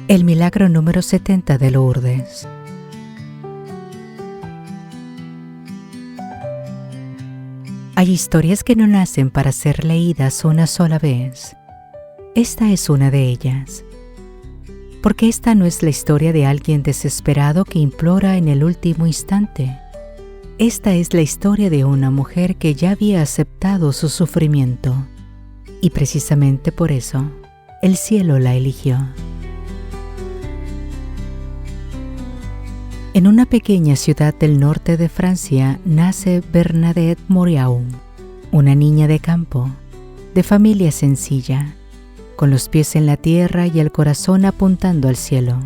El milagro número 70 de Lourdes. Hay historias que no nacen para ser leídas una sola vez. Esta es una de ellas. Porque esta no es la historia de alguien desesperado que implora en el último instante. Esta es la historia de una mujer que ya había aceptado su sufrimiento. Y precisamente por eso, el cielo la eligió. En una pequeña ciudad del norte de Francia nace Bernadette Moreau, una niña de campo, de familia sencilla, con los pies en la tierra y el corazón apuntando al cielo.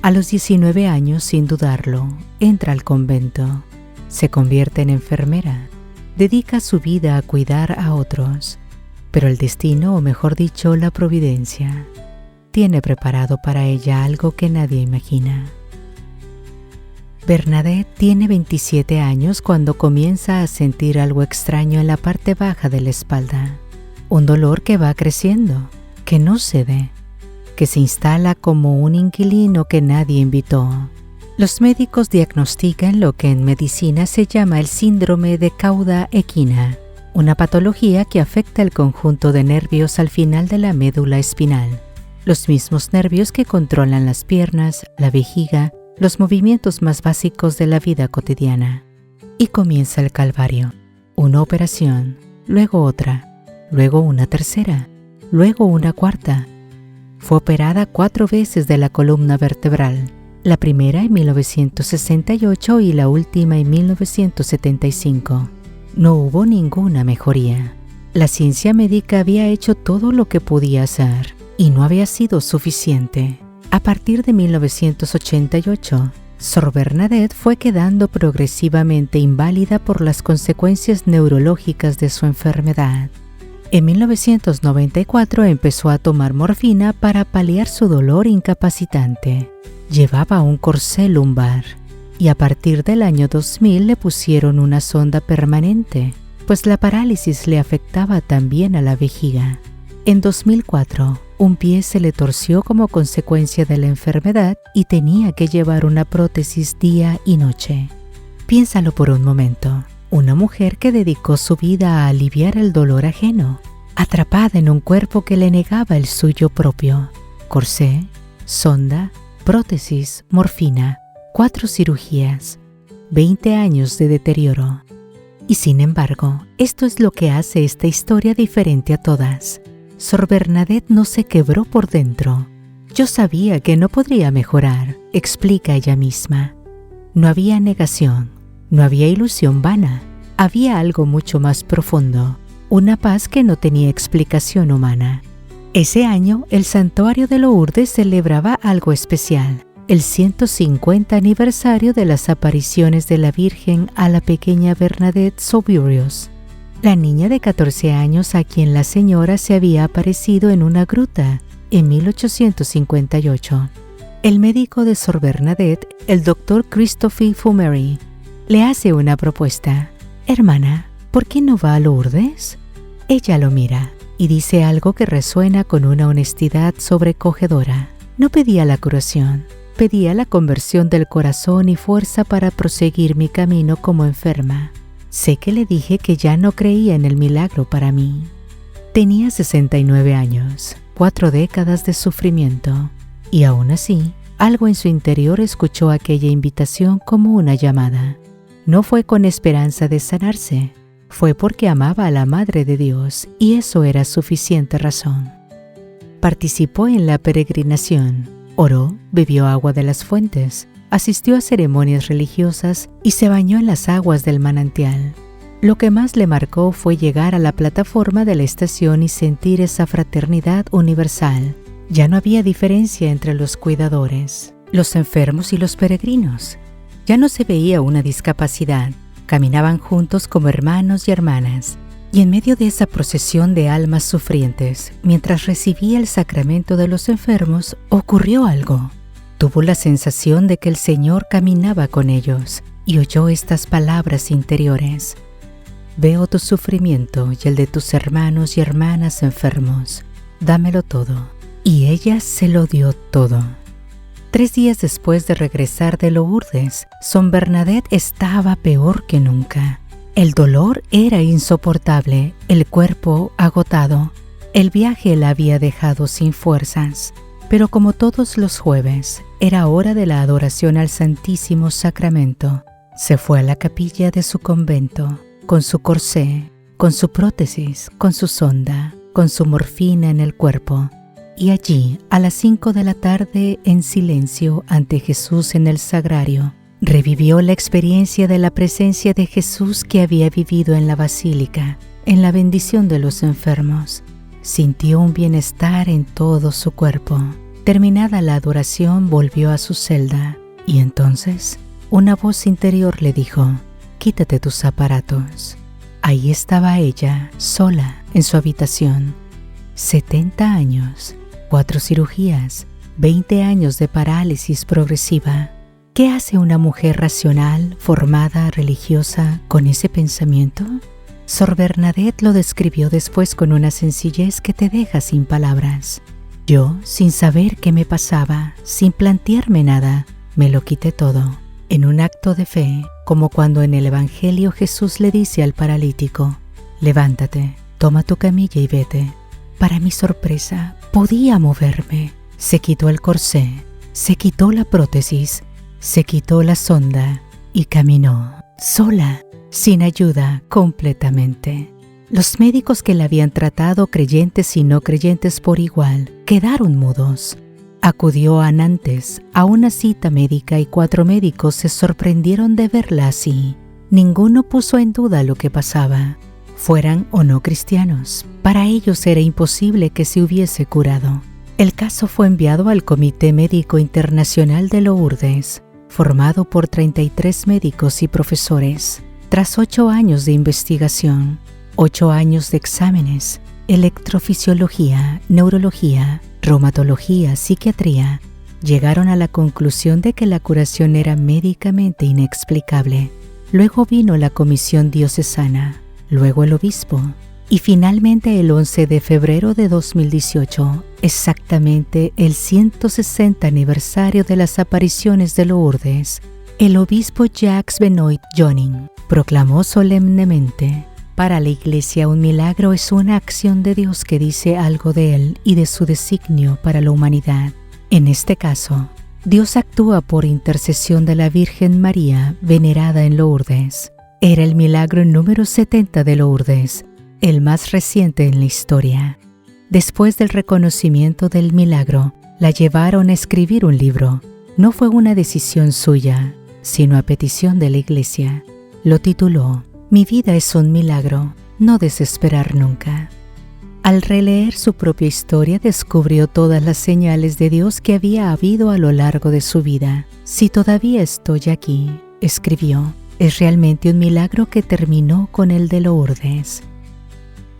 A los 19 años, sin dudarlo, entra al convento, se convierte en enfermera, dedica su vida a cuidar a otros, pero el destino, o mejor dicho, la providencia, tiene preparado para ella algo que nadie imagina. Bernadette tiene 27 años cuando comienza a sentir algo extraño en la parte baja de la espalda. Un dolor que va creciendo, que no cede, que se instala como un inquilino que nadie invitó. Los médicos diagnostican lo que en medicina se llama el síndrome de cauda equina, una patología que afecta el conjunto de nervios al final de la médula espinal, los mismos nervios que controlan las piernas, la vejiga, los movimientos más básicos de la vida cotidiana. Y comienza el calvario. Una operación, luego otra, luego una tercera, luego una cuarta. Fue operada 4 veces de la columna vertebral, la primera en 1968 y la última en 1975. No hubo ninguna mejoría. La ciencia médica había hecho todo lo que podía hacer y no había sido suficiente. A partir de 1988, Sor Bernadette fue quedando progresivamente inválida por las consecuencias neurológicas de su enfermedad. En 1994 empezó a tomar morfina para paliar su dolor incapacitante. Llevaba un corsé lumbar y a partir del año 2000 le pusieron una sonda permanente, pues la parálisis le afectaba también a la vejiga. En 2004, un pie se le torció como consecuencia de la enfermedad y tenía que llevar una prótesis día y noche. Piénsalo por un momento. Una mujer que dedicó su vida a aliviar el dolor ajeno, atrapada en un cuerpo que le negaba el suyo propio. Corsé, sonda, prótesis, morfina, 4 cirugías, 20 años de deterioro. Y sin embargo, esto es lo que hace esta historia diferente a todas. Sor Bernadette no se quebró por dentro. Yo sabía que no podría mejorar, explica ella misma. No había negación, no había ilusión vana, había algo mucho más profundo, una paz que no tenía explicación humana. Ese año, el Santuario de Lourdes celebraba algo especial, el 150 aniversario de las apariciones de la Virgen a la pequeña Bernadette Soubirous, la niña de 14 años a quien la señora se había aparecido en una gruta en 1858. El médico de Sor Bernadette, el doctor Christophe Fumery, le hace una propuesta. «Hermana, ¿por qué no va a Lourdes?» Ella lo mira y dice algo que resuena con una honestidad sobrecogedora. No pedía la curación, pedía la conversión del corazón y fuerza para proseguir mi camino como enferma. Sé que le dije que ya no creía en el milagro para mí. Tenía 69 años, 4 décadas de sufrimiento, y aún así, algo en su interior escuchó aquella invitación como una llamada. No fue con esperanza de sanarse, fue porque amaba a la Madre de Dios y eso era suficiente razón. Participó en la peregrinación, oró, bebió agua de las fuentes, asistió a ceremonias religiosas y se bañó en las aguas del manantial. Lo que más le marcó fue llegar a la plataforma de la estación y sentir esa fraternidad universal. Ya no había diferencia entre los cuidadores, los enfermos y los peregrinos. Ya no se veía una discapacidad, caminaban juntos como hermanos y hermanas. Y en medio de esa procesión de almas sufrientes, mientras recibía el sacramento de los enfermos, ocurrió algo. Tuvo la sensación de que el Señor caminaba con ellos y oyó estas palabras interiores. Veo tu sufrimiento y el de tus hermanos y hermanas enfermos. Dámelo todo. y ella se lo dio todo. 3 días después de regresar de Lourdes, Sor Bernadette estaba peor que nunca. El dolor era insoportable, el cuerpo agotado. El viaje la había dejado sin fuerzas, pero como todos los jueves, era hora de la adoración al Santísimo Sacramento. Se fue a la capilla de su convento, con su corsé, con su prótesis, con su sonda, con su morfina en el cuerpo. Y allí, a las 5 de la tarde, en silencio ante Jesús en el sagrario, revivió la experiencia de la presencia de Jesús que había vivido en la basílica, en la bendición de los enfermos. Sintió un bienestar en todo su cuerpo. Terminada la adoración, volvió a su celda, y entonces una voz interior le dijo: «Quítate tus aparatos». Ahí estaba ella, sola, en su habitación. 70 años, 4 cirugías, 20 años de parálisis progresiva. ¿Qué hace una mujer racional, formada, religiosa, con ese pensamiento? Sor Bernadette lo describió después con una sencillez que te deja sin palabras. Yo, sin saber qué me pasaba, sin plantearme nada, me lo quité todo. En un acto de fe, como cuando en el Evangelio Jesús le dice al paralítico: «Levántate, toma tu camilla y vete». Para mi sorpresa, podía moverme. Se quitó el corsé, se quitó la prótesis, se quitó la sonda y caminó, sola, sin ayuda, completamente. Los médicos que la habían tratado, creyentes y no creyentes por igual, quedaron mudos. Acudió a Nantes a una cita médica y 4 médicos se sorprendieron de verla así. Ninguno puso en duda lo que pasaba, fueran o no cristianos. Para ellos era imposible que se hubiese curado. El caso fue enviado al Comité Médico Internacional de Lourdes, formado por 33 médicos y profesores. Tras 8 años de investigación, 8 años de exámenes, electrofisiología, neurología, reumatología, psiquiatría, llegaron a la conclusión de que la curación era médicamente inexplicable. Luego vino la comisión diocesana, luego el obispo, y finalmente el 11 de febrero de 2018, exactamente el 160 aniversario de las apariciones de Lourdes, el obispo Jacques Benoit Jonin proclamó solemnemente: «Para la Iglesia un milagro es una acción de Dios que dice algo de Él y de su designio para la humanidad. En este caso, Dios actúa por intercesión de la Virgen María venerada en Lourdes». Era el milagro número 70 de Lourdes, el más reciente en la historia. Después del reconocimiento del milagro, la llevaron a escribir un libro. No fue una decisión suya, sino a petición de la Iglesia. Lo tituló «Mi vida es un milagro, no desesperar nunca». Al releer su propia historia, descubrió todas las señales de Dios que había habido a lo largo de su vida. «Si todavía estoy aquí», escribió, «es realmente un milagro que terminó con el de Lourdes».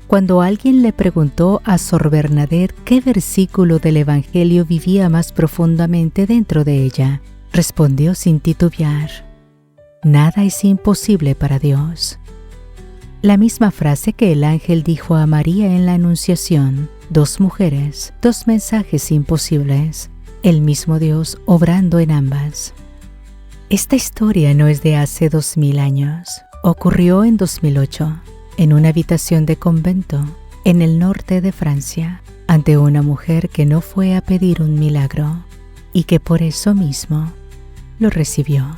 Cuando alguien le preguntó a Sor Bernadette qué versículo del Evangelio vivía más profundamente dentro de ella, respondió sin titubear: «Nada es imposible para Dios». La misma frase que el ángel dijo a María en la Anunciación: 2 mujeres, 2 mensajes imposibles, el mismo Dios obrando en ambas. Esta historia no es de hace 2000 años. Ocurrió en 2008, en una habitación de convento, en el norte de Francia, ante una mujer que no fue a pedir un milagro y que por eso mismo lo recibió.